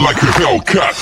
like a Hellcat.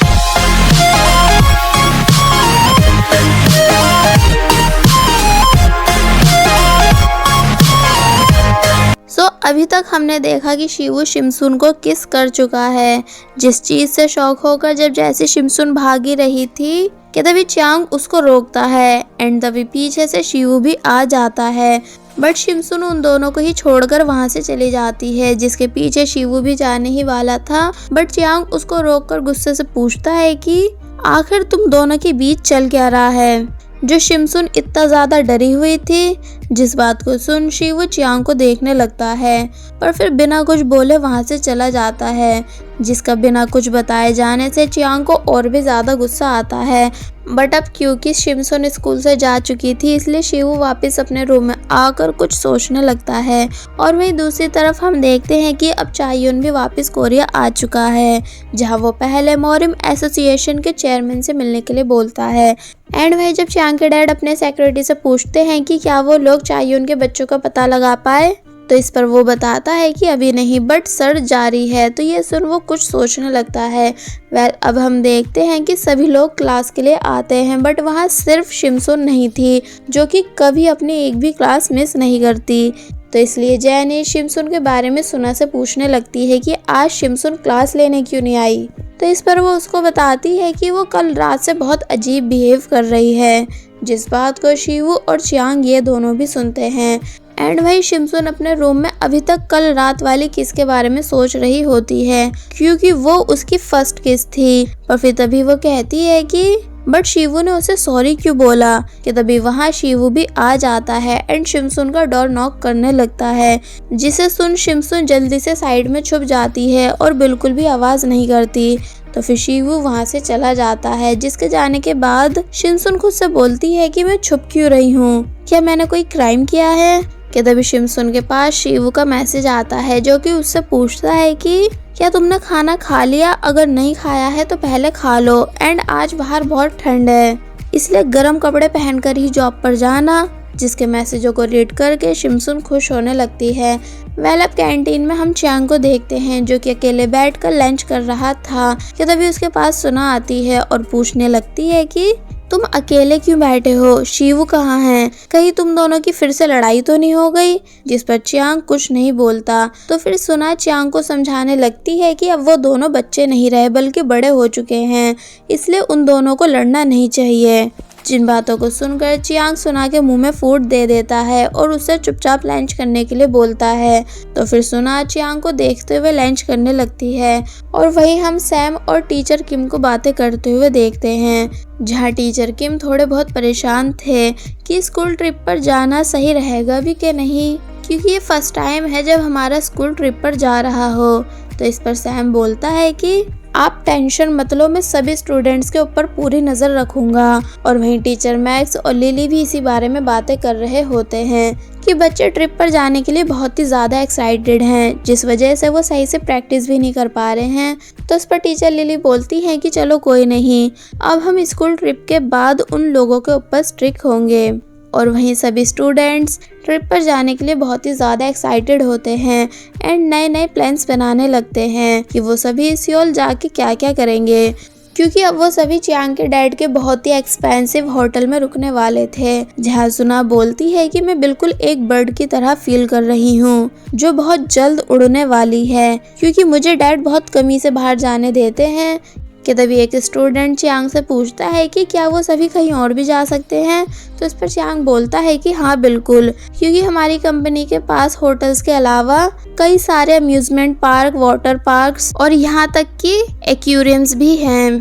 अभी तक हमने देखा कि शिवू शिमसुन को किस कर चुका है, जिस चीज से शौक होकर जब जैसे शिमसुन भागी रही थी कि तभी चांग उसको रोकता है एंड तभी पीछे से शिवू भी आ जाता है। बट शिमसुन उन दोनों को ही छोड़कर वहां से चली जाती है, जिसके पीछे शिवू भी जाने ही वाला था। बट चांग उसको रोककर गुस्से से पूछता है कि आखिर तुम दोनों के बीच चल क्या रहा है। जो शिमसुन इतना ज्यादा डरी हुई थी, जिस बात को सुन शिवू चियांग को देखने लगता है, पर फिर बिना कुछ बोले वहां से चला जाता है, जिसका बिना कुछ बताए जाने से चियांग को और भी ज्यादा गुस्सा आता है। बट अब क्योंकि शिमसुन स्कूल से जा चुकी थी, इसलिए शिवू वापस अपने रूम में आकर कुछ सोचने लगता है। और वहीं दूसरी तरफ हम देखते हैं कि अब चायुन भी वापस कोरिया आ चुका है, जहां वो पहले मोरिम एसोसिएशन के चेयरमैन से मिलने के लिए बोलता है। एंड वही जब चांग के डैड अपने सेक्रेटरी से पूछते हैं कि क्या वो लोग चायुन के बच्चों का पता लगा पाए, तो इस पर वो बताता है कि अभी नहीं, बट सर्च जारी है। तो ये सुन वो कुछ सोचने लगता है। अब हम देखते हैं कि सभी लोग क्लास के लिए आते हैं, बट वहाँ सिर्फ शिमसुन नहीं थी, जो कि कभी अपनी एक भी क्लास मिस नहीं करती। तो इसलिए जैनी शिमसुन के बारे में सुना से पूछने लगती है कि आज शिमसुन क्लास लेने क्यों नहीं आई। तो इस पर वो उसको बताती है कि वो कल रात से बहुत अजीब बिहेव कर रही है, जिस बात को शिवू और चियांग ये दोनों भी सुनते हैं। एंड वही शिमसुन अपने रूम में अभी तक कल रात वाली किस के बारे में सोच रही होती है, क्योंकि वो उसकी फर्स्ट किस थी। पर फिर तभी वो कहती है कि बट शिवू ने उसे सॉरी क्यों बोला, कि तभी वहाँ शिवू भी आ जाता है एंड शिमसुन का डोर नॉक करने लगता है, जिसे सुन शिमसुन जल्दी से साइड में छुप जाती है और बिल्कुल भी आवाज नहीं करती। तो फिर शिवू वहाँ से चला जाता है, जिसके जाने के बाद शिमसुन खुद से बोलती है कि मैं छुप क्यों रही हूँ, क्या मैंने कोई क्राइम किया है। कि तभी शिमसुन के पास शिवू का मैसेज आता है, जो कि उससे पूछता है कि क्या तुमने खाना खा लिया, अगर नहीं खाया है तो पहले खा लो, एंड आज बाहर बहुत ठंड है इसलिए गर्म कपड़े पहनकर ही जॉब पर जाना। जिसके मैसेजों को रीड करके शिमसुन खुश होने लगती है। अब कैंटीन में हम चांग को देखते हैं, जो कि अकेले बैठकर लंच कर रहा था। कि तभी उसके पास सुना आती है और पूछने लगती है कि तुम अकेले क्यों बैठे हो, शिवू कहाँ है, कहीं तुम दोनों की फिर से लड़ाई तो नहीं हो गई। जिस पर चियांग कुछ नहीं बोलता। तो फिर सुना चियांग को समझाने लगती है कि अब वो दोनों बच्चे नहीं रहे बल्कि बड़े हो चुके हैं, इसलिए उन दोनों को लड़ना नहीं चाहिए। जिन बातों को सुनकर चियांग सुना के मुंह में फूट दे देता है और उससे चुपचाप लंच करने के लिए बोलता है। तो फिर सुना चियांग को देखते हुए लंच करने लगती है। और वही हम सैम और टीचर किम को बातें करते हुए देखते हैं, जहाँ टीचर किम थोड़े बहुत परेशान थे कि स्कूल ट्रिप पर जाना सही रहेगा भी कि नहीं, क्योंकि ये फर्स्ट टाइम है जब हमारा स्कूल ट्रिप पर जा रहा हो। तो इस पर सैम बोलता है कि आप टेंशन मत लो, मैं सभी स्टूडेंट्स के ऊपर पूरी नज़र रखूंगा। और वहीं टीचर मैक्स और लिली भी इसी बारे में बातें कर रहे होते हैं कि बच्चे ट्रिप पर जाने के लिए बहुत ही ज़्यादा एक्साइटेड हैं, जिस वजह से वो सही से प्रैक्टिस भी नहीं कर पा रहे हैं। तो इस पर टीचर लिली बोलती हैं कि चलो कोई नहीं, अब हम स्कूल ट्रिप के बाद उन लोगों के ऊपर स्ट्रिक्ट होंगे। और वहीं सभी स्टूडेंट्स ट्रिप पर जाने के लिए बहुत ही ज़्यादा एक्साइटेड होते हैं एंड नए नए प्लान्स बनाने लगते हैं कि वो सभी सियोल जाके क्या क्या करेंगे, क्योंकि अब वो सभी चियांग के डैड के बहुत ही एक्सपेंसिव होटल में रुकने वाले थे। जहाँ सुना बोलती है कि मैं बिल्कुल एक बर्ड की तरह फील कर रही हूँ, जो बहुत जल्द उड़ने वाली है, क्योंकि मुझे डैड बहुत कमी से बाहर जाने देते हैं। कि तभी एक स्टूडेंट चियांग से पूछता है कि क्या वो सभी कहीं और भी जा सकते हैं। तो इस पर चियांग बोलता है कि हाँ बिल्कुल, क्योंकि हमारी कंपनी के पास होटल्स के अलावा कई सारे अम्यूजमेंट पार्क, वाटर पार्क्स और यहाँ तक कि एक्वेरियम्स भी हैं।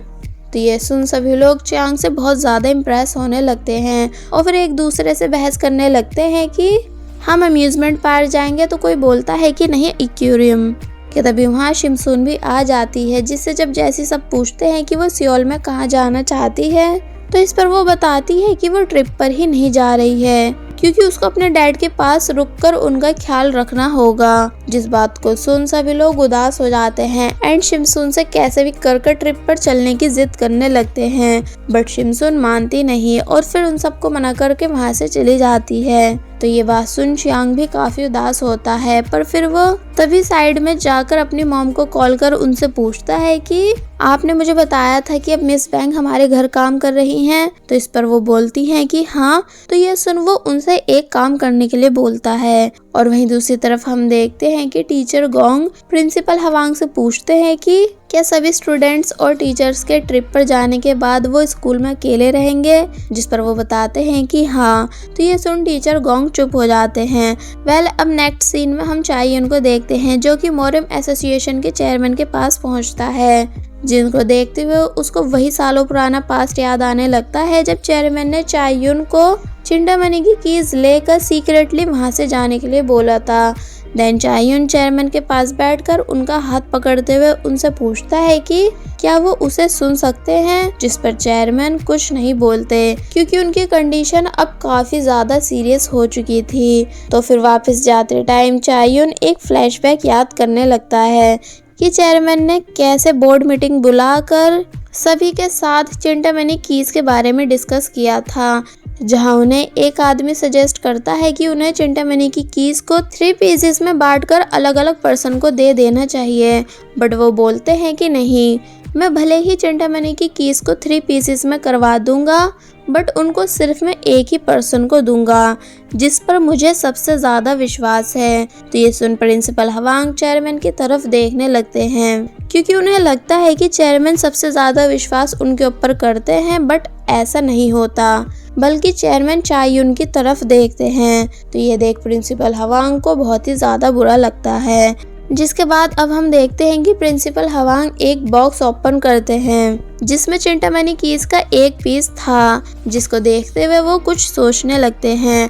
तो ये सुन सभी लोग चियांग से बहुत ज़्यादा इम्प्रेस होने लगते हैं और फिर एक दूसरे से बहस करने लगते हैं कि हम अम्यूजमेंट पार्क जाएंगे, तो कोई बोलता है कि नहीं एक्वेरियम। कि तभी वहाँ शिमसुन भी आ जाती है, जिससे जब जैसी सब पूछते हैं कि वो सियोल में कहाँ जाना चाहती है, तो इस पर वो बताती है कि वो ट्रिप पर ही नहीं जा रही है, क्योंकि उसको अपने डैड के पास रुककर उनका ख्याल रखना होगा। जिस बात को सुन सभी लोग उदास हो जाते हैं एंड शिमसुन से कैसे भी कर ट्रिप पर चलने की जिद करने लगते हैं, बट शिमसुन मानती नहीं और फिर उन सबको मना करके वहाँ से चली जाती है। तो ये बात सुन चियांग भी काफी उदास होता है, पर फिर वो तभी साइड में जाकर अपनी मॉम को कॉल कर उनसे पूछता है कि आपने मुझे बताया था कि अब मिस बैंग हमारे घर काम कर रही हैं। तो इस पर वो बोलती हैं कि हाँ। तो ये सुन वो उनसे एक काम करने के लिए बोलता है। और वहीं दूसरी तरफ हम देखते हैं कि टीचर गोंग प्रिंसिपल हवांग से पूछते हैं कि क्या सभी स्टूडेंट्स और टीचर्स के ट्रिप पर जाने के बाद वो स्कूल में अकेले रहेंगे, जिस पर वो बताते हैं कि हाँ। तो ये सुन टीचर गोंग चुप हो जाते हैं। अब नेक्स्ट सीन में हम चाययून को देखते हैं, जो कि मोरिम एसोसिएशन के चेयरमैन के पास पहुंचता है, जिनको देखते हुए उसको वही सालों पुराना पास्ट याद आने लगता है जब चेयरमैन ने चाययून को चिंतामणि की कीज लेकर सीक्रेटली वहां से जाने के लिए बोला था। देन चाययून चेयरमैन के पास बैठकर उनका हाथ पकड़ते हुए उनसे पूछता है कि क्या वो उसे सुन सकते हैं, जिस पर चेयरमैन कुछ नहीं बोलते क्योंकि उनकी कंडीशन अब काफी ज्यादा सीरियस हो चुकी थी। तो फिर वापस जाते टाइम चाययून एक फ्लैशबैक याद करने लगता है कि चेयरमैन ने कैसे बोर्ड मीटिंग बुलाकर सभी के साथ चिंतामणि कीज के बारे में डिस्कस किया था, जहां उन्हें एक आदमी सजेस्ट करता है कि उन्हें चिंतामणि की कीज को 3 पीसेस में बांटकर अलग अलग पर्सन को दे देना चाहिए। बट वो बोलते हैं कि नहीं, मैं भले ही चिंतामणि की कीज को 3 पीसेस में करवा दूंगा, बट उनको सिर्फ मैं एक ही पर्सन को दूंगा जिस पर मुझे सबसे ज्यादा विश्वास है। तो ये सुन प्रिंसिपल हवांग चेयरमैन की तरफ देखने लगते हैं, क्योंकि उन्हें लगता है कि चेयरमैन सबसे ज्यादा विश्वास उनके ऊपर करते हैं, बट ऐसा नहीं होता, बल्कि चेयरमैन चाययून की तरफ देखते हैं। तो ये देख प्रिंसिपल हवांग को बहुत ही ज्यादा बुरा लगता है। जिसके बाद अब हम देखते हैं कि प्रिंसिपल हवांग एक बॉक्स ओपन करते हैं जिसमें चिंतामणि कीज का एक पीस था, जिसको देखते हुए वो कुछ सोचने लगते हैं।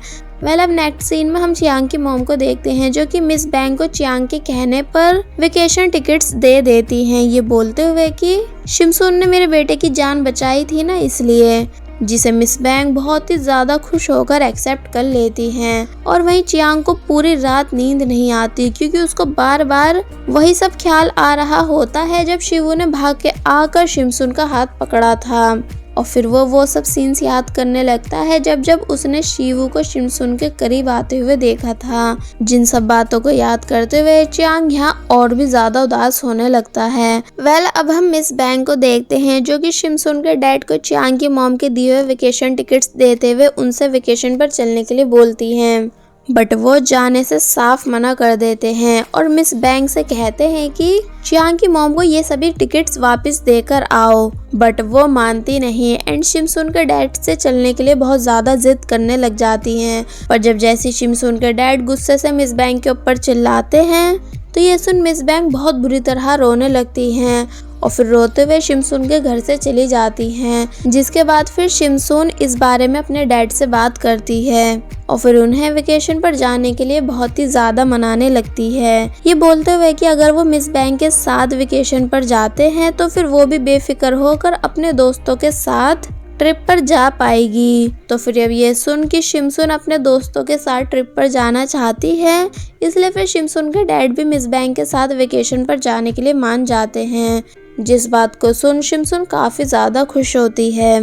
अब नेक्स्ट सीन में हम चियांग की मॉम को देखते हैं, जो कि मिस बैंग को चियांग के कहने पर वेकेशन टिकट्स दे देती हैं, ये बोलते हुए कि शिमसून ने मेरे बेटे की जान बचाई थी ना, इसलिए, जिसे मिस बैंग बहुत ही ज्यादा खुश होकर एक्सेप्ट कर लेती हैं। और वहीं चियांग को पूरी रात नींद नहीं आती क्योंकि उसको बार बार वही सब ख्याल आ रहा होता है जब शिवू ने भाग के आकर शिमसून का हाथ पकड़ा था। और फिर वो सब सीन्स याद करने लगता है जब उसने शिवू को शिमसून के करीब आते हुए देखा था। जिन सब बातों को याद करते हुए चियांग यहाँ और भी ज्यादा उदास होने लगता है। अब हम मिस बैंग को देखते हैं, जो कि शिमसून के डैड को चियांग की मॉम के दिए हुए वेकेशन टिकट्स देते हुए उनसे वेकेशन पर चलने के लिए बोलती हैं, बट वो जाने से साफ मना कर देते हैं और मिस बैंग से कहते हैं कि चियांग की मॉम को ये सभी टिकट्स वापस देकर आओ, बट वो मानती नहीं एंड शिमसून के डैड से चलने के लिए बहुत ज्यादा जिद करने लग जाती हैं। पर जैसे शिमसून के डैड गुस्से से मिस बैंग के ऊपर चिल्लाते हैं, तो ये सुन मिस बैंग बहुत बुरी तरह रोने लगती हैं और फिर रोते हुए शिमसून के घर से चली जाती हैं। जिसके बाद फिर शिमसून इस बारे में अपने डैड से बात करती है और फिर उन्हें वेकेशन पर जाने के लिए बहुत ही ज्यादा मनाने लगती है, ये बोलते हुए कि अगर वो मिस बैंग के साथ वेकेशन पर जाते हैं तो फिर वो भी बेफिक्र होकर अपने दोस्तों के साथ ट्रिप पर जा पाएगी। तो फिर अब ये सुन कि शिमसून अपने दोस्तों के साथ ट्रिप पर जाना चाहती है, इसलिए फिर शिमसून के डैड भी मिस बैंग के साथ वेकेशन पर जाने के लिए मान जाते हैं। जिस बात को सुन शिमसून काफी ज्यादा खुश होती है।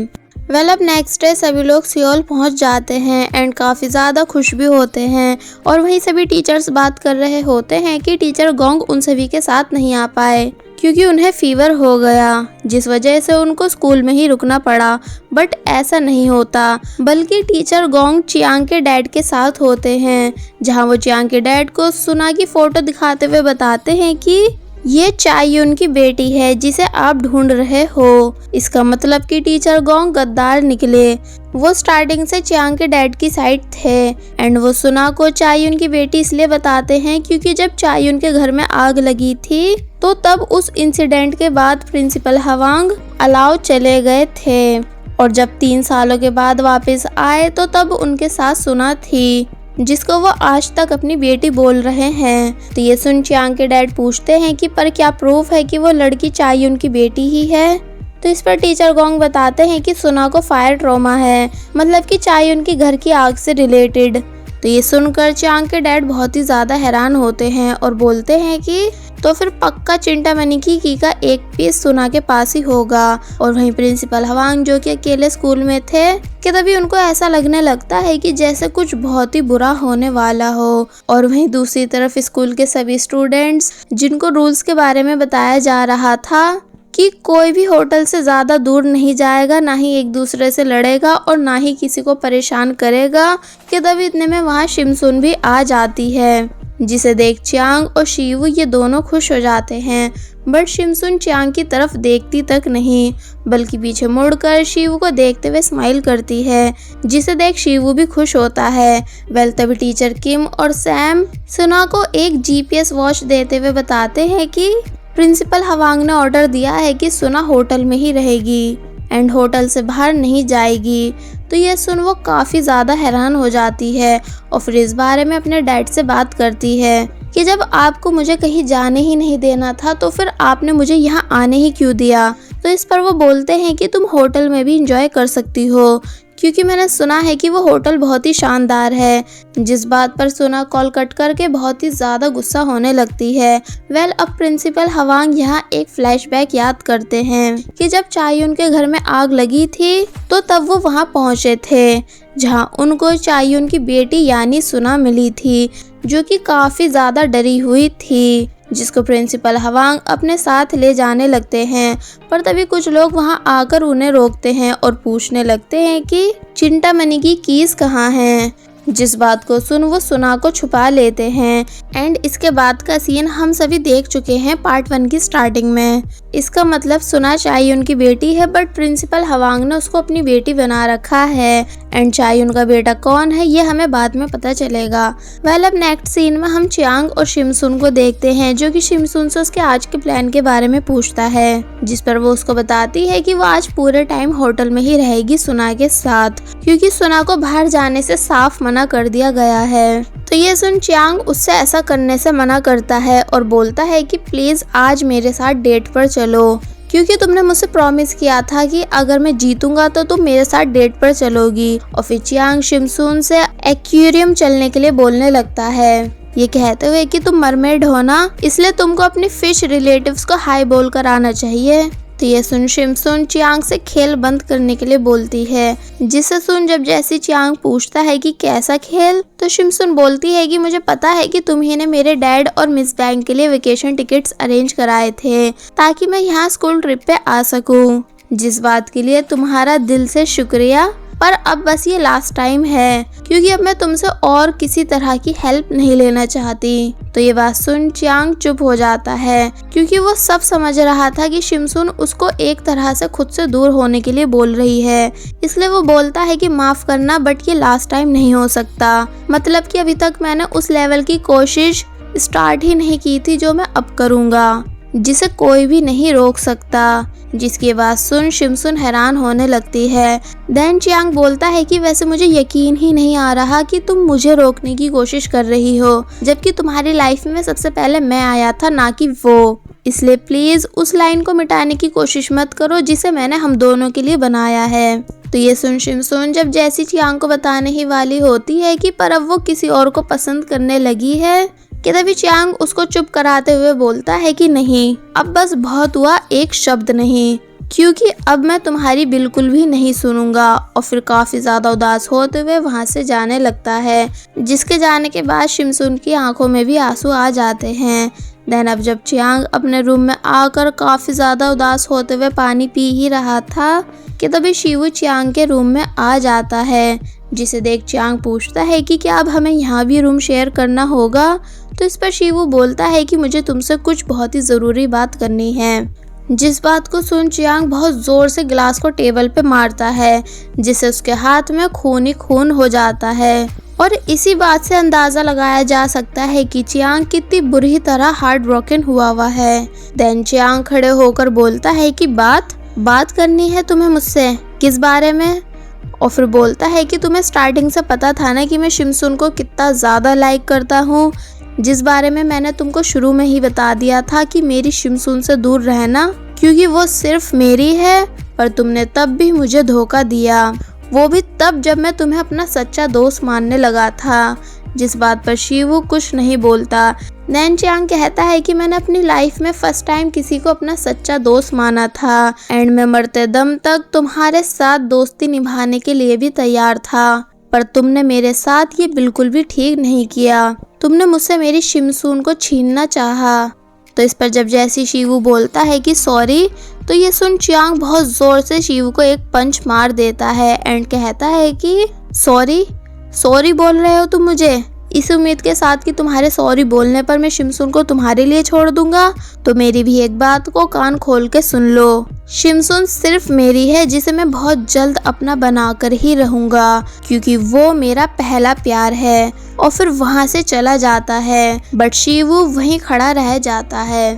अब नेक्स्ट डे सभी लोग सियोल पहुंच जाते हैं एंड काफी ज्यादा खुश भी होते हैं और वहीं सभी टीचर्स बात कर रहे होते हैं कि टीचर गोंग उन सभी के साथ नहीं आ पाए क्योंकि उन्हें फीवर हो गया, जिस वजह से उनको स्कूल में ही रुकना पड़ा। बट ऐसा नहीं होता, बल्कि टीचर गोंग चियांग के डैड के साथ होते हैं, जहां वो चियांग के डैड को सुना की फोटो दिखाते हुए बताते हैं कि ये चाययून की बेटी है जिसे आप ढूंढ रहे हो। इसका मतलब कि टीचर गोंग गद्दार निकले। वो स्टार्टिंग से चियांग के डैड की साइड थे एंड वो सुना को चाययून की बेटी इसलिए बताते हैं क्योंकि जब चाययून के घर में आग लगी थी तो तब उस इंसिडेंट के बाद प्रिंसिपल हवांग अलाउ चले गए थे और जब 3 सालों के बाद वापस आए तो तब उनके साथ सुना थी, जिसको वो आज तक अपनी बेटी बोल रहे हैं। तो ये सुन चियांग के डैड पूछते हैं कि पर क्या प्रूफ है कि वो लड़की चाययून की बेटी ही है। तो इस पर टीचर गोंग बताते हैं कि सुना को फायर ट्रॉमा है, मतलब कि चाययून की घर की आग से रिलेटेड। तो ये सुनकर चियांग के डैड बहुत ही ज्यादा हैरान होते हैं और बोलते हैं कि तो फिर पक्का चिंटामणि की का एक पीस सुना के पास ही होगा। और वहीं प्रिंसिपल हवांग जो कि अकेले स्कूल में थे कि तभी उनको ऐसा लगने लगता है कि जैसे कुछ बहुत ही बुरा होने वाला हो। और वहीं दूसरी तरफ स्कूल के सभी स्टूडेंट्स जिनको रूल्स के बारे में बताया जा रहा था कि कोई भी होटल से ज़्यादा दूर नहीं जाएगा, ना ही एक दूसरे से लड़ेगा और ना ही किसी को परेशान करेगा, कि तभी इतने में वहाँ शिमसुन भी आ जाती है, जिसे देख चियांग और शिवू ये दोनों खुश हो जाते हैं। बट शिमसुन चियांग की तरफ देखती तक नहीं, बल्कि पीछे मुड़कर शिवू को देखते हुए स्माइल करती है, जिसे देख शिवू भी खुश होता है। तभी टीचर किम और सैम सुना को एक जीपीएस वॉच देते हुए बताते हैं कि प्रिंसिपल हवांग ने ऑर्डर दिया है कि सुना होटल में ही रहेगी एंड होटल से बाहर नहीं जाएगी। तो ये सुन वो काफ़ी ज़्यादा हैरान हो जाती है और फिर इस बारे में अपने डैड से बात करती है कि जब आपको मुझे कहीं जाने ही नहीं देना था तो फिर आपने मुझे यहाँ आने ही क्यों दिया। तो इस पर वो बोलते हैं कि तुम होटल में भी इंजॉय कर सकती हो, क्योंकि मैंने सुना है कि वो होटल बहुत ही शानदार है। जिस बात पर सुना कॉल कट करके बहुत ही ज़्यादा गुस्सा होने लगती है। अब प्रिंसिपल हवांग यहाँ एक फ्लैशबैक याद करते हैं कि जब चायुन के घर में आग लगी थी तो तब वो वहाँ पहुँचे थे, जहाँ उनको चायुन की बेटी यानी सुना मिली थी, जो कि काफ़ी ज़्यादा डरी हुई थी, जिसको प्रिंसिपल हवांग अपने साथ ले जाने लगते हैं। पर तभी कुछ लोग वहां आकर उन्हें रोकते हैं और पूछने लगते हैं कि चिंटामणि की कीज कहाँ हैं। जिस बात को सुन वो सुना को छुपा लेते हैं। एंड इसके बाद का सीन हम सभी देख चुके हैं पार्ट 1 की स्टार्टिंग में। इसका मतलब सुना चायुन की बेटी है, बट प्रिंसिपल हवांग ने उसको अपनी बेटी बना रखा है। एंड चायुन का बेटा कौन है ये हमें बाद में पता चलेगा। अब नेक्स्ट सीन में हम चियांग और शिमसुन को देखते हैं, जो कि शिमसुन से उसके आज के प्लान के बारे में पूछता है, जिस पर वो उसको बताती है कि वो आज पूरे टाइम होटल में ही रहेगी सुना के साथ, क्योंकि सुना को बाहर जाने से साफ मना कर दिया गया है। तो ये सुन चियांग उससे ऐसा करने से मना करता है और बोलता है कि प्लीज आज मेरे साथ डेट पर चलो, क्योंकि तुमने मुझसे प्रॉमिस किया था कि अगर मैं जीतूंगा तो तुम मेरे साथ डेट पर चलोगी। और फिर चियांग शिमसुन से एक्वेरियम चलने के लिए बोलने लगता है, ये कहते हुए कि तुम मरमेड हो ना, इसलिए तुमको अपनी फिश रिलेटिव्स को हाई बोल कर आना चाहिए। तो ये सुन शिमसुन चियांग से खेल बंद करने के लिए बोलती है, जिसे सुन जब जैसे चियांग पूछता है कि कैसा खेल, तो शिमसुन बोलती है कि मुझे पता है कि तुम्ही ने मेरे डैड और मिस बैंक के लिए वेकेशन टिकट्स अरेंज कराए थे ताकि मैं यहाँ स्कूल ट्रिप पे आ सकूं, जिस बात के लिए तुम्हारा दिल से शुक्रिया। पर अब बस ये लास्ट टाइम है, क्योंकि अब मैं तुमसे और किसी तरह की हेल्प नहीं लेना चाहती। तो ये बात सुन चियांग चुप हो जाता है, क्योंकि वो सब समझ रहा था कि शिमसुन उसको एक तरह से खुद से दूर होने के लिए बोल रही है। इसलिए वो बोलता है कि माफ करना, बट ये लास्ट टाइम नहीं हो सकता। मतलब कि अभी तक मैंने उस लेवल की कोशिश स्टार्ट ही नहीं की थी जो मैं अब करूँगा, जिसे कोई भी नहीं रोक सकता। जिसकी बात सुन शिमसुन हैरान होने लगती है। देन चियांग बोलता है कि वैसे मुझे यकीन ही नहीं आ रहा कि तुम मुझे रोकने की कोशिश कर रही हो, जबकि तुम्हारी लाइफ में सबसे पहले मैं आया था, ना कि वो। इसलिए प्लीज उस लाइन को मिटाने की कोशिश मत करो जिसे मैंने हम दोनों के लिए बनाया है। तो ये सुन शिमसुन जब जैसी चियांग को बताने ही वाली होती है कि पर अब वो किसी और को पसंद करने लगी है, कि तभी चियांग उसको चुप कराते हुए बोलता है कि नहीं, अब बस बहुत हुआ, एक शब्द नहीं, क्योंकि अब मैं तुम्हारी बिल्कुल भी नहीं सुनूंगा। और फिर काफी ज्यादा उदास होते हुए वहां से जाने लगता है, जिसके जाने के बाद शिमसुन की आंखों में भी आंसू आ जाते हैं। देन अब जब चियांग अपने रूम में आकर काफी ज्यादा उदास होते हुए पानी पी ही रहा था, कि तभी शिवू चियांग के रूम में आ जाता है, जिसे देख चियांग पूछता है कि क्या अब हमें यहाँ भी रूम शेयर करना होगा। तो इस पर शिवू बोलता है कि मुझे तुमसे कुछ बहुत ही ज़रूरी बात करनी है। जिस बात को सुन चियांग बहुत ज़ोर से गिलास को टेबल पे मारता है, जिससे उसके हाथ में खून ही खून हो जाता है। और इसी बात से अंदाज़ा लगाया जा सकता है कि चियांग कितनी बुरी तरह हार्ट ब्रोकन हुआ है। देन चियांग खड़े होकर बोलता है कि बात करनी है तुम्हें मुझसे, किस बारे में। और फिर बोलता है कि तुम्हें स्टार्टिंग से पता था ना कि मैं शिमसुन को कितना ज़्यादा लाइक करता हूँ, जिस बारे में मैंने तुमको शुरू में ही बता दिया था कि मेरी शिमसुन से दूर रहना, क्योंकि वो सिर्फ मेरी है। पर तुमने तब भी मुझे धोखा दिया, वो भी तब जब मैं तुम्हें अपना सच्चा दोस्त मानने लगा था। जिस बात पर शिवू कुछ नहीं बोलता। देन चियांग कहता है कि मैंने अपनी लाइफ में फर्स्ट टाइम किसी को अपना सच्चा दोस्त माना था एंड मैं मरते दम तक तुम्हारे साथ दोस्ती निभाने के लिए भी तैयार था, पर तुमने मेरे साथ ये बिल्कुल भी ठीक नहीं किया। तुमने मुझसे मेरी शिमसून को छीनना चाहा। तो इस पर जब जैसी शिवू बोलता है कि सॉरी, तो ये सुन चियांग बहुत जोर से शिवू को एक पंच मार देता है एंड कहता है कि सॉरी बोल रहे हो तुम मुझे, इस उम्मीद के साथ कि तुम्हारे सॉरी बोलने पर मैं शिमसून को तुम्हारे लिए छोड़ दूंगा। तो मेरी भी एक बात को कान खोल के सुन लो, शिमसून सिर्फ मेरी है जिसे मैं बहुत जल्द अपना बनाकर ही रहूंगा, क्योंकि वो मेरा पहला प्यार है। और फिर वहाँ से चला जाता है, बट शिवू वहीं खड़ा रह जाता है।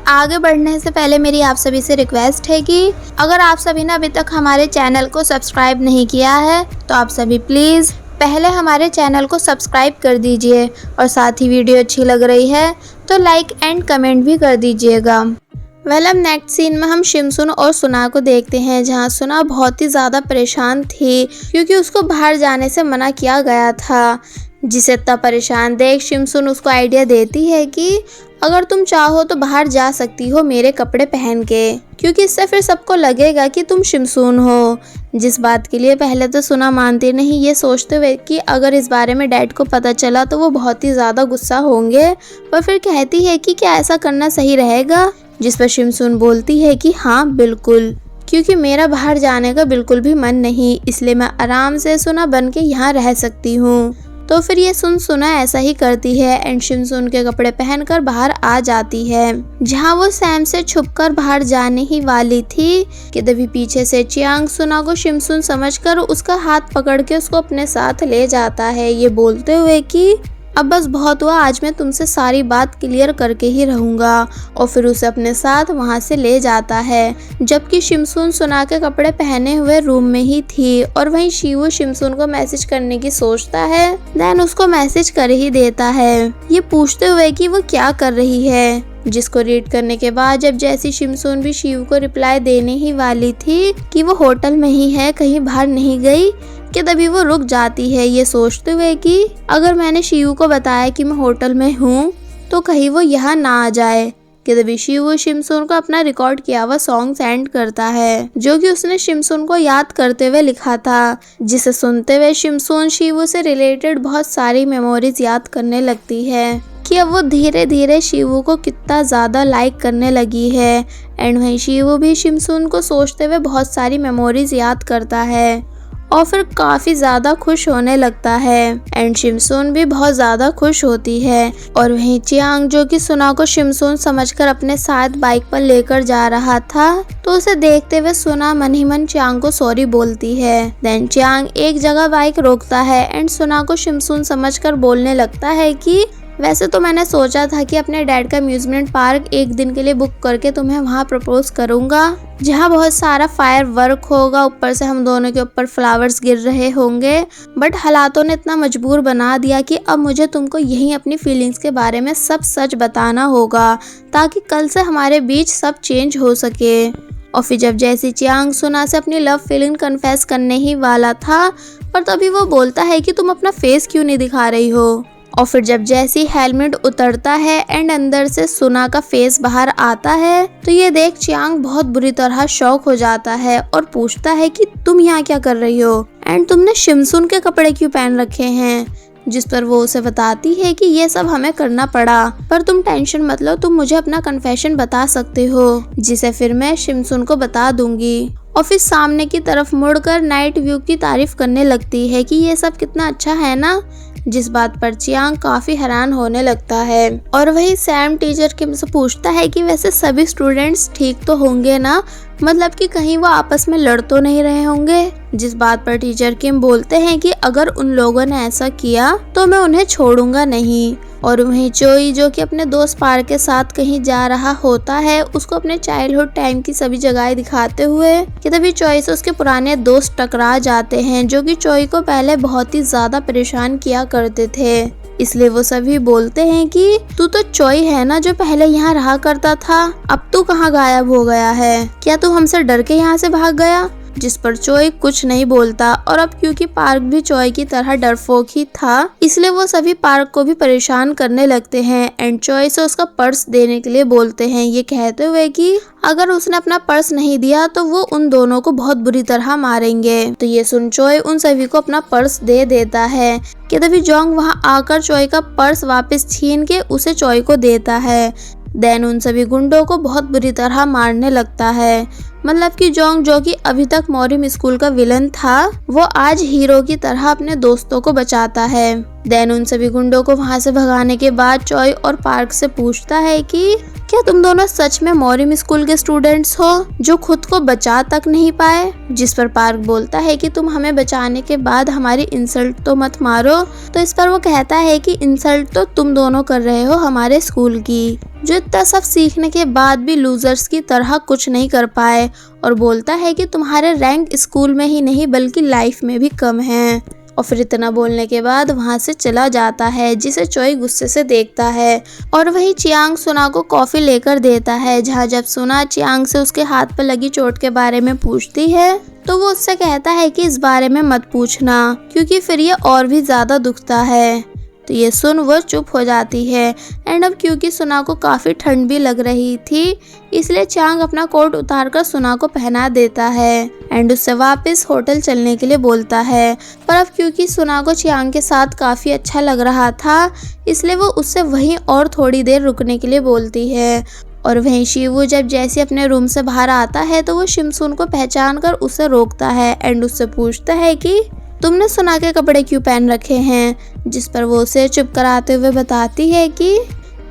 आगे बढ़ने से पहले मेरी आप सभी से रिक्वेस्ट है कि अगर आप सभी ने अभी तक हमारे चैनल को सब्सक्राइब नहीं किया है तो आप सभी प्लीज़ पहले हमारे चैनल को सब्सक्राइब कर दीजिए और साथ ही वीडियो अच्छी लग रही है तो लाइक एंड कमेंट भी कर दीजिएगा। अब नेक्स्ट सीन में हम शिमसून और सुना को देखते हैं, जहां सुना बहुत ही ज़्यादा परेशान थी क्योंकि उसको बाहर जाने से मना किया गया था। जिसे इतना परेशान देख शिमसून उसको आइडिया देती है कि अगर तुम चाहो तो बाहर जा सकती हो मेरे कपड़े पहन के, क्योंकि इससे फिर सबको लगेगा कि तुम शिमसून हो। जिस बात के लिए पहले तो सुना मानती नहीं, ये सोचते हुए कि अगर इस बारे में डैड को पता चला तो वो बहुत ही ज़्यादा गुस्सा होंगे, पर फिर कहती है कि क्या ऐसा करना सही रहेगा। जिस पर शिमसून बोलती है कि हाँ बिल्कुल, क्योंकि मेरा बाहर जाने का बिल्कुल भी मन नहीं, इसलिए मैं आराम से सुना बन के यहाँ रह सकती हूँ। तो फिर ये सुना ऐसा ही करती है एंड शिमसून के कपड़े पहनकर बाहर आ जाती है, जहाँ वो सैम से छुपकर बाहर जाने ही वाली थी कि तभी पीछे से चियांग सुना को शिमसून समझकर उसका हाथ पकड़ के उसको अपने साथ ले जाता है, ये बोलते हुए कि अब बस बहुत हुआ, आज मैं तुमसे सारी बात क्लियर करके ही रहूँगा। और फिर उसे अपने साथ वहाँ से ले जाता है, जबकि शिमसून सुना के कपड़े पहने हुए रूम में ही थी और वहीं शिवू शिमसून को मैसेज करने की सोचता है। देन उसको मैसेज कर ही देता है, ये पूछते हुए कि वो क्या कर रही है, जिसको रीड करने के बाद जब जैसी शिमसून भी शिवू को रिप्लाई देने ही वाली थी कि वो होटल में ही है, कहीं बाहर नहीं गई, कि तभी वो रुक जाती है, ये सोचते हुए कि अगर मैंने शिवू को बताया कि मैं होटल में हूँ तो कहीं वो यहाँ ना आ जाए। कि तभी शिवू शिमसून को अपना रिकॉर्ड किया हुआ सॉन्ग सेंड करता है, जो कि उसने शिमसून को याद करते हुए लिखा था, जिसे सुनते हुए शिमसून शिवू से रिलेटेड बहुत सारी मेमोरीज याद करने लगती है कि अब वो धीरे धीरे शिवू को कितना ज़्यादा लाइक करने लगी है। एंड वहीं शिवू भी शिमसून को सोचते हुए बहुत सारी मेमोरीज याद करता है और फिर काफ़ी ज़्यादा खुश होने लगता है एंड शिमसून भी बहुत ज़्यादा खुश होती है। और वहीं चियांग, जो कि सुना को शिमसून समझकर अपने साथ बाइक पर लेकर जा रहा था, तो उसे देखते हुए सुना मन ही मन चियांग को सॉरी बोलती है। देन चियांग एक जगह बाइक रोकता है एंड सुना को शिमसून समझकर बोलने लगता है कि वैसे तो मैंने सोचा था कि अपने डैड का अम्यूजमेंट पार्क एक दिन के लिए बुक करके तुम्हें वहाँ प्रपोज करूँगा, जहाँ बहुत सारा फायर वर्क होगा, ऊपर से हम दोनों के ऊपर फ्लावर्स गिर रहे होंगे, बट हालातों ने इतना मजबूर बना दिया कि अब मुझे तुमको यहीं अपनी फीलिंग्स के बारे में सब सच बताना होगा, ताकि कल से हमारे बीच सब चेंज हो सके। और फिर जब जैसी चियांग सुना से अपनी लव फीलिंग कन्फेस करने ही वाला था, पर तभी वो बोलता है कि तुम अपना फेस क्यों नहीं दिखा रही हो। और फिर जब जैसी हेलमेट उतरता है एंड अंदर से सुना का फेस बाहर आता है, तो ये देख चियांग बहुत बुरी तरह शॉक हो जाता है और पूछता है कि तुम यहाँ क्या कर रही हो एंड तुमने शिमसून के कपड़े क्यों पहन रखे हैं। जिस पर वो उसे बताती है कि ये सब हमें करना पड़ा, पर तुम टेंशन मत लो, तुम मुझे अपना कन्फेशन बता सकते हो, जिसे फिर मैं शिमसून को बता दूंगी। और फिर सामने की तरफ मुड़कर नाइट व्यू की तारीफ करने लगती है कि ये सब कितना अच्छा है ना, जिस बात पर चियांग काफी हैरान होने लगता है। और वही सैम टीचर किम से पूछता है कि वैसे सभी स्टूडेंट्स ठीक तो होंगे ना, मतलब कि कहीं वो आपस में लड़ तो नहीं रहे होंगे। जिस बात पर टीचर किम बोलते हैं कि अगर उन लोगों ने ऐसा किया तो मैं उन्हें छोड़ूंगा नहीं। और वहीं चोई, जो कि अपने दोस्त पार के साथ कहीं जा रहा होता है, उसको अपने चाइल्डहुड टाइम की सभी जगहें दिखाते हुए कि तभी चोई से उसके पुराने दोस्त टकरा जाते हैं, जो कि चोई को पहले बहुत ही ज्यादा परेशान किया करते थे। इसलिए वो सभी बोलते हैं कि तू तो चोई है ना जो पहले यहाँ रहा करता था, अब तू कहाँ गायब हो गया है, क्या तू हमसे डर के यहाँ से भाग गया। जिस पर चोई कुछ नहीं बोलता। और अब क्योंकि पार्क भी चोई की तरह डरपोक ही था, इसलिए वो सभी पार्क को भी परेशान करने लगते हैं एंड चोई से उसका पर्स देने के लिए बोलते हैं, ये कहते हुए कि अगर उसने अपना पर्स नहीं दिया तो वो उन दोनों को बहुत बुरी तरह मारेंगे। तो ये सुन चोई उन सभी को अपना पर्स दे देता है कि तभी जोंग वहाँ आकर चोई का पर्स वापस छीन के उसे चोई को देता है। देन उन सभी गुंडों को बहुत बुरी तरह मारने लगता है। मतलब कि जोंग, जो कि अभी तक मॉरिम स्कूल का विलन था, वो आज हीरो की तरह अपने दोस्तों को बचाता है। देन उन सभी गुंडों को वहां से भगाने के बाद चोई और पार्क से पूछता है कि क्या तुम दोनों सच में मॉरिम स्कूल के स्टूडेंट्स हो जो खुद को बचा तक नहीं पाए? जिस पर पार्क बोलता है कि तुम हमें बचाने के बाद हमारी इंसल्ट तो मत मारो। तो इस पर वो कहता है कि इंसल्ट तो तुम दोनों कर रहे हो हमारे स्कूल की, जो इतना सब सीखने के बाद भी लूजर्स की तरह कुछ नहीं कर पाए, और बोलता है कि तुम्हारे रैंक स्कूल में ही नहीं बल्कि लाइफ में भी कम है। और फिर इतना बोलने के बाद वहां से चला जाता है, जिसे चोई गुस्से से देखता है। और वही चियांग सुना को कॉफी लेकर देता है, जहाँ जब सुना चियांग से उसके हाथ पर लगी चोट के बारे में पूछती है तो वो उससे कहता है कि इस बारे में मत पूछना, क्योंकि फिर ये और भी ज्यादा दुखता है। तो ये सुन वो चुप हो जाती है। एंड अब क्योंकि सुना को काफ़ी ठंड भी लग रही थी, इसलिए चांग अपना कोट उतारकर सुना को पहना देता है एंड उससे वापस होटल चलने के लिए बोलता है। पर अब क्योंकि सुना को चियांग के साथ काफ़ी अच्छा लग रहा था, इसलिए वो उससे वहीं और थोड़ी देर रुकने के लिए बोलती है। और वहीं शिवू जब जैसे अपने रूम से बाहर आता है तो वो शिमसुन को पहचान कर उसे रोकता है एंड उससे पूछता है कि तुमने सुना के कपड़े क्यों पहन रखे हैं? जिस पर वो उसे चुप कराते हुए बताती है कि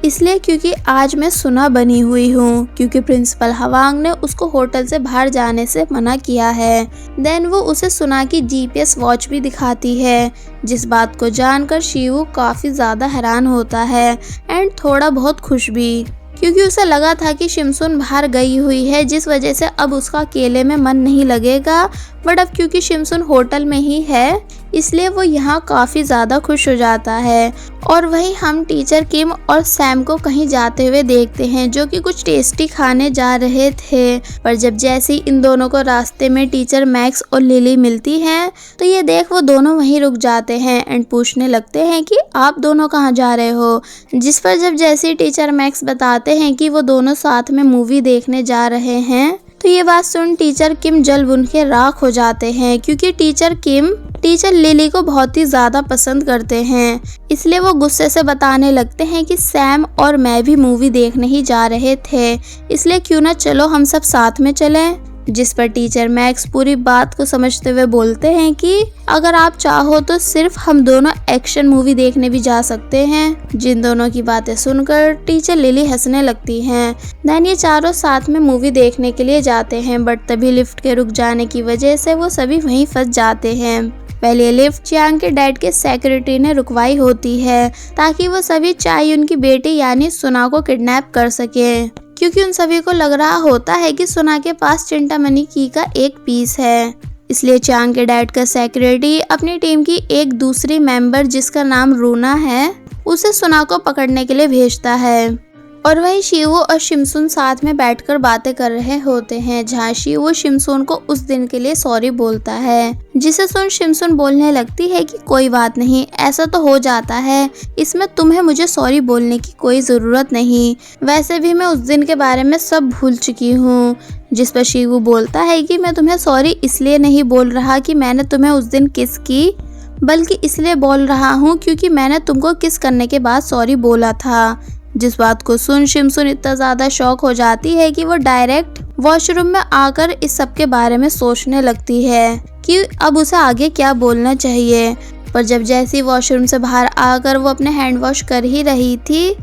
इसलिए क्योंकि आज मैं सुना बनी हुई हूँ, क्योंकि प्रिंसिपल हवांग ने उसको होटल से बाहर जाने से मना किया है। देन वो उसे सुना की जीपीएस वॉच भी दिखाती है, जिस बात को जानकर शिवू काफ़ी ज़्यादा हैरान होता है एंड थोड़ा बहुत खुश भी, क्योंकि उसे लगा था कि शिमसुन बाहर गई हुई है, जिस वजह से अब उसका अकेले में मन नहीं लगेगा। बट अब क्योंकि शिमसुन होटल में ही है, इसलिए वो यहाँ काफ़ी ज़्यादा खुश हो जाता है। और वहीं हम टीचर किम और सैम को कहीं जाते हुए देखते हैं, जो कि कुछ टेस्टी खाने जा रहे थे। पर जब जैसे ही इन दोनों को रास्ते में टीचर मैक्स और लिली मिलती हैं, तो ये देख वो दोनों वहीं रुक जाते हैं एंड पूछने लगते हैं कि आप दोनों कहाँ जा रहे हो। जिस पर जब जैसे ही टीचर मैक्स बताते हैं कि वो दोनों साथ में मूवी देखने जा रहे हैं, तो ये बात सुन टीचर किम जल बुन के राख हो जाते हैं, क्योंकि टीचर किम टीचर लिली को बहुत ही ज़्यादा पसंद करते हैं। इसलिए वो गुस्से से बताने लगते हैं कि सैम और मैं भी मूवी देखने ही जा रहे थे, इसलिए क्यों ना चलो हम सब साथ में चलें। जिस पर टीचर मैक्स पूरी बात को समझते हुए बोलते हैं कि अगर आप चाहो तो सिर्फ हम दोनों एक्शन मूवी देखने भी जा सकते हैं। जिन दोनों की बातें सुनकर टीचर लिली हंसने लगती हैं। देन ये चारों साथ में मूवी देखने के लिए जाते हैं, बट तभी लिफ्ट के रुक जाने की वजह से वो सभी वहीं फंस जाते हैं। पहले लिफ्ट चियांग के डैड के सेक्रेटरी ने रुकवाई होती है, ताकि वो सभी चाहे उनकी बेटी यानी सुना को किडनैप कर सके, क्योंकि उन सभी को लग रहा होता है कि सुना के पास चिंतामणि की का एक पीस है। इसलिए चियांग के डैड का सेक्रेटरी अपनी टीम की एक दूसरी मेंबर, जिसका नाम रूना है, उसे सुना को पकड़ने के लिए भेजता है। और वहीं शिवू और शिमसुन साथ में बैठकर बातें कर रहे होते हैं, जहाँ शिवू शिमसुन को उस दिन के लिए सॉरी बोलता है, जिसे सुन शिमसुन बोलने लगती है कि कोई बात नहीं, ऐसा तो हो जाता है, इसमें तुम्हें मुझे सॉरी बोलने की कोई ज़रूरत नहीं, वैसे भी मैं उस दिन के बारे में सब भूल चुकी हूँ। जिस पर शिवू बोलता है कि मैं तुम्हें सॉरी इसलिए नहीं बोल रहा कि मैंने तुम्हें उस दिन किस की, बल्कि इसलिए बोल रहा हूँ क्योंकि मैंने तुमको किस करने के बाद सॉरी बोला था। जिस बात को सुन शिमसुन इतना ज़्यादा शॉक हो जाती है कि वो डायरेक्ट वॉशरूम में आकर इस सब के बारे में सोचने लगती है कि अब उसे आगे क्या बोलना चाहिए। पर जब जैसे ही वॉशरूम से बाहर आकर वो अपने हैंड वॉश कर ही रही थी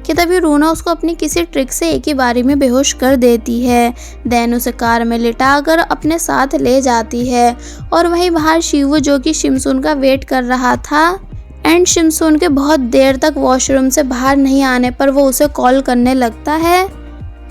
कि तभी रूना उसको अपनी किसी ट्रिक से एक ही बारी में बेहोश कर देती है। देन उसे कार में लिटाकर अपने साथ ले जाती है। और वहीं बाहर शिवू, जो कि शिमसुन का वेट कर रहा था एंड शिमसुन के बहुत देर तक वॉशरूम से बाहर नहीं आने पर वो उसे कॉल करने लगता है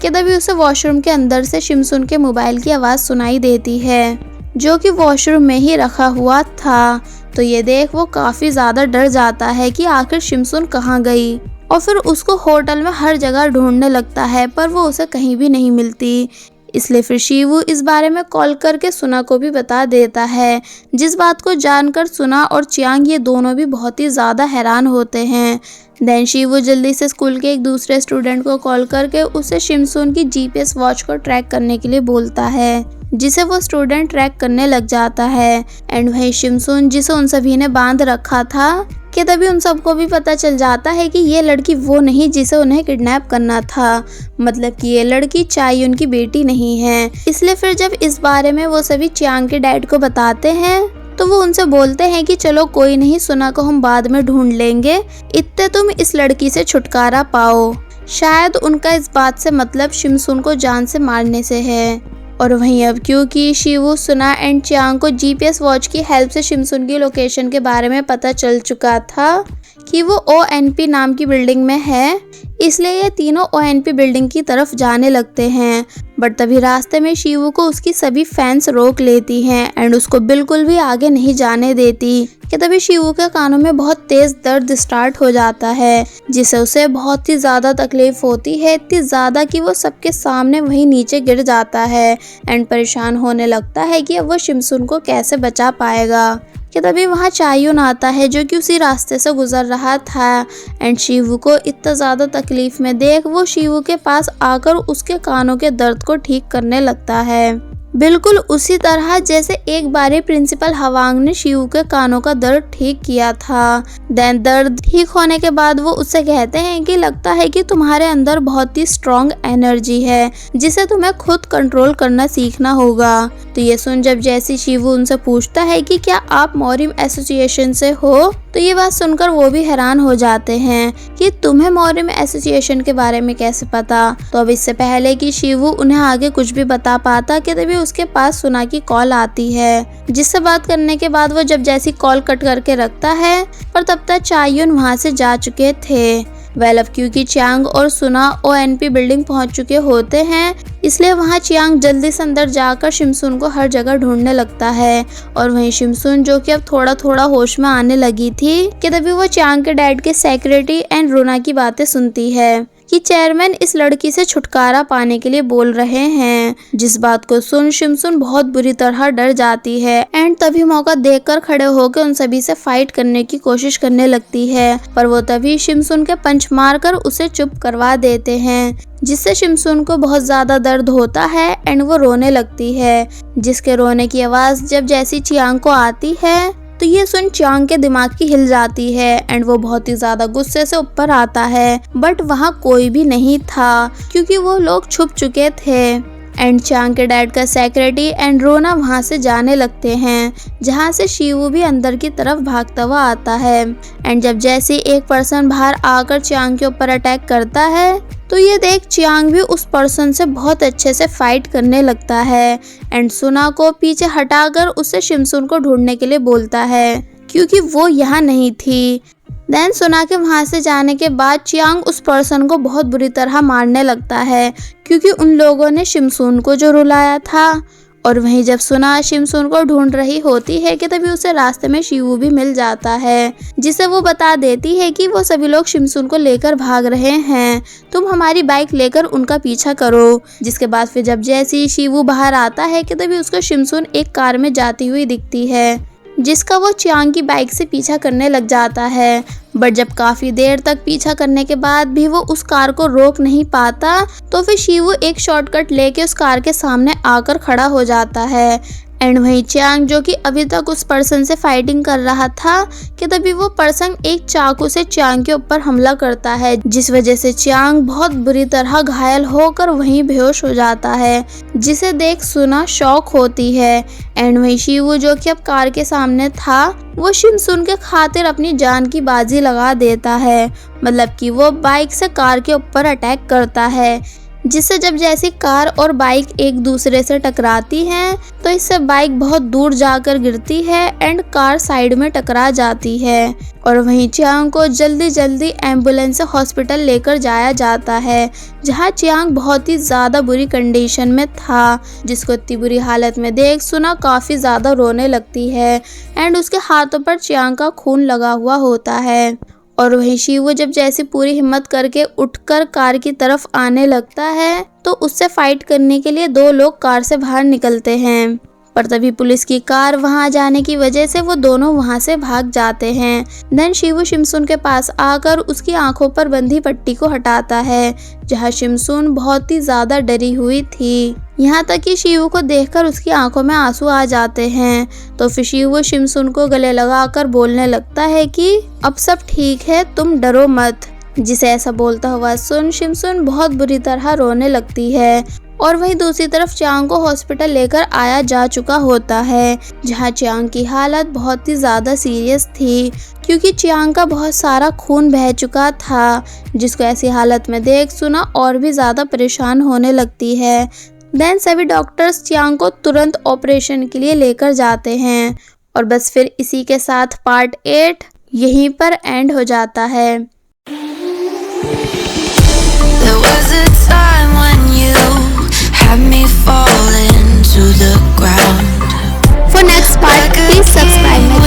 कि तभी उसे वॉशरूम के अंदर से शिमसुन के मोबाइल की आवाज़ सुनाई देती है, जो कि वॉशरूम में ही रखा हुआ था। तो ये देख वो काफ़ी ज़्यादा डर जाता है कि आखिर शिमसुन कहाँ गई, और फिर उसको होटल में हर जगह ढूंढने लगता है, पर वो उसे कहीं भी नहीं मिलती। इसलिए फिर शिवू इस बारे में कॉल करके सुना को भी बता देता है, जिस बात को जानकर सुना और चियांग ये दोनों भी बहुत ही ज़्यादा हैरान होते हैं। देन शिवू जल्दी से स्कूल के एक दूसरे स्टूडेंट को कॉल करके उसे शिमसुन की जीपीएस वॉच को ट्रैक करने के लिए बोलता है, जिसे वो स्टूडेंट ट्रैक करने लग जाता है। एंड वही शिमसुन जिसे उन सभी ने बांध रखा था कि तभी उन सबको भी पता चल जाता है कि ये लड़की वो नहीं जिसे उन्हें किडनैप करना था, मतलब कि ये लड़की चायुन की बेटी नहीं है। इसलिए फिर जब इस बारे में वो सभी चियांग के डैड को बताते हैं तो वो उनसे बोलते हैं कि चलो कोई नहीं, सुना को हम बाद में ढूंढ लेंगे, इतने तुम इस लड़की से छुटकारा पाओ। शायद उनका इस बात से मतलब शिमसुन को जान से मारने से है। और वहीं अब क्योंकि शिवू, सुना एंड चियांग को जीपीएस वॉच की हेल्प से शिमसुन की लोकेशन के बारे में पता चल चुका था कि वो ओएनपी नाम की बिल्डिंग में है, इसलिए ये तीनों ओएनपी बिल्डिंग की तरफ जाने लगते हैं। बट तभी रास्ते में शिवू को उसकी सभी फैंस रोक लेती हैं एंड उसको बिल्कुल भी आगे नहीं जाने देती कि तभी शिवू के कानों में बहुत तेज दर्द स्टार्ट हो जाता है, जिससे उसे बहुत ही ज़्यादा तकलीफ होती है, इतनी ज़्यादा कि वो सबके सामने वहीं नीचे गिर जाता है एंड परेशान होने लगता है कि अब वो शिमसुन को कैसे बचा पाएगा। कि तभी वहाँ चायुन आता है जो कि उसी रास्ते से गुजर रहा था एंड शिवू को इतना ज़्यादा तकलीफ में देख वो शिवू के पास आकर उसके कानों के दर्द को ठीक करने लगता है, बिल्कुल उसी तरह जैसे एक बार प्रिंसिपल हवांग ने शिवू के कानों का दर्द ठीक किया था। देन दर्द ठीक होने के बाद वो उससे कहते हैं कि लगता है कि तुम्हारे अंदर बहुत ही स्ट्रॉन्ग एनर्जी है जिसे तुम्हें खुद कंट्रोल करना सीखना होगा। तो ये सुन जब जैसी शिवू उनसे पूछता है कि क्या आप मॉरिम एसोसिएशन से हो, तो ये बात सुनकर वो भी हैरान हो जाते हैं कि तुम्हें मॉरिम एसोसिएशन के बारे में कैसे पता। तो अब इससे पहले कि शिवू उन्हें आगे कुछ भी बता पाता कि तभी उसके पास सुना की कॉल आती है, जिससे बात करने के बाद वो जब जैसी कॉल कट करके रखता है, पर तब तक चायुन वहां से जा चुके थे। अब क्योंकि चियांग और सुना ओएनपी बिल्डिंग पहुंच चुके होते हैं, इसलिए वहां चियांग जल्दी से अंदर जाकर शिमसुन को हर जगह ढूंढने लगता है। और वहीं शिमसुन जो कि अब थोड़ा थोड़ा होश में आने लगी थी कि तभी वो चियांग के डैड के सेक्रेटरी एंड रोना की बातें सुनती है कि चेयरमैन इस लड़की से छुटकारा पाने के लिए बोल रहे हैं, जिस बात को सुन शिमसुन बहुत बुरी तरह डर जाती है एंड तभी मौका देखकर खड़े होकर उन सभी से फाइट करने की कोशिश करने लगती है, पर वो तभी शिमसुन के पंच मारकर उसे चुप करवा देते हैं, जिससे शिमसुन को बहुत ज्यादा दर्द होता है एंड वो रोने लगती है, जिसके रोने की आवाज जब जैसी चियांग को आती है तो ये सुन चियांग के दिमाग की हिल जाती है एंड वो बहुत ही ज्यादा गुस्से से ऊपर आता है, बट वहाँ कोई भी नहीं था क्योंकि वो लोग छुप चुके थे। एंड चियांग के डैड का सेक्रेटरी एंड रोना वहाँ से जाने लगते हैं, जहाँ से शिवू भी अंदर की तरफ भागता हुआ आता है। एंड जब जैसे एक पर्सन बाहर आकर चियांग के ऊपर अटैक करता है तो ये देख चियांग भी उस पर्सन से बहुत अच्छे से फाइट करने लगता है एंड सुना को पीछे हटाकर उससे शिमसुन को ढूंढने के लिए बोलता है क्योंकि वो यहाँ नहीं थी। देन सुना के वहाँ से जाने के बाद चियांग उस पर्सन को बहुत बुरी तरह मारने लगता है क्योंकि उन लोगों ने शिमसुन को जो रुलाया था। और वहीं जब सुना शिमसुन को ढूंढ रही होती है कि तभी उसे रास्ते में शिवू भी मिल जाता है, जिसे वो बता देती है कि वो सभी लोग शिमसुन को लेकर भाग रहे हैं, तुम हमारी बाइक लेकर उनका पीछा करो। जिसके बाद फिर जब जैसे शिवू बाहर आता है कि तभी उसको शिमसुन एक कार में जाती हुई दिखती है, जिसका वो चियांग की बाइक से पीछा करने लग जाता है। बट जब काफी देर तक पीछा करने के बाद भी वो उस कार को रोक नहीं पाता तो फिर शिवू एक शॉर्टकट लेके उस कार के सामने आकर खड़ा हो जाता है। एंड वहीं चियांग जो कि अभी तक उस पर्सन से फाइटिंग कर रहा था कि तभी वो पर्सन एक चाकू से चियांग के ऊपर हमला करता है, जिस वजह से चियांग बहुत बुरी तरह घायल होकर वहीं बेहोश हो जाता है, जिसे देख सुना शॉक होती है। एंड वहीं शिवू जो कि अब कार के सामने था वो शिमसुन के खातिर अपनी जान की बाजी लगा देता है, मतलब कि वो बाइक से कार के ऊपर अटैक करता है, जिससे जब जैसी कार और बाइक एक दूसरे से टकराती हैं तो इससे बाइक बहुत दूर जाकर गिरती है एंड कार साइड में टकरा जाती है। और वहीं चियांग को जल्दी जल्दी एम्बुलेंस से हॉस्पिटल लेकर जाया जाता है, जहां चियांग बहुत ही ज़्यादा बुरी कंडीशन में था, जिसको इतनी बुरी हालत में देख सुना काफ़ी ज़्यादा रोने लगती है एंड उसके हाथों पर चियांग का खून लगा हुआ होता है। और वहीं शिवू जब जैसे पूरी हिम्मत करके उठकर कार की तरफ आने लगता है तो उससे फाइट करने के लिए दो लोग कार से बाहर निकलते हैं, पर तभी पुलिस की कार वहां आ जाने की वजह से वो दोनों वहां से भाग जाते हैं। देन शिवू शिमसुन के पास आकर उसकी आंखों पर बंधी पट्टी को हटाता है, जहां शिमसुन बहुत ही ज्यादा डरी हुई थी। यहाँ तक कि शिवू को देखकर उसकी आंखों में आंसू आ जाते हैं। तो फिर शिवू शिमसुन को गले लगाकर बोलने लगता है कि अब सब ठीक है, तुम डरो मत। जिसे ऐसा बोलता हुआ सुन शिमसुन बहुत बुरी तरह रोने लगती है। और वहीं दूसरी तरफ चियांग को हॉस्पिटल लेकर आया जा चुका होता है, जहां चियांग की हालत बहुत ही ज़्यादा सीरियस थी, क्योंकि चियांग का बहुत सारा खून बह चुका था, जिसको ऐसी हालत में देख सुना और भी ज़्यादा परेशान होने लगती है। देन सभी डॉक्टर्स चियांग को तुरंत ऑपरेशन के लिए लेकर जाते हैं। और बस फिर इसी के साथ पार्ट 8 यहीं पर एंड हो जाता है। There was a time when you had me falling to the ground. For next part, please subscribe my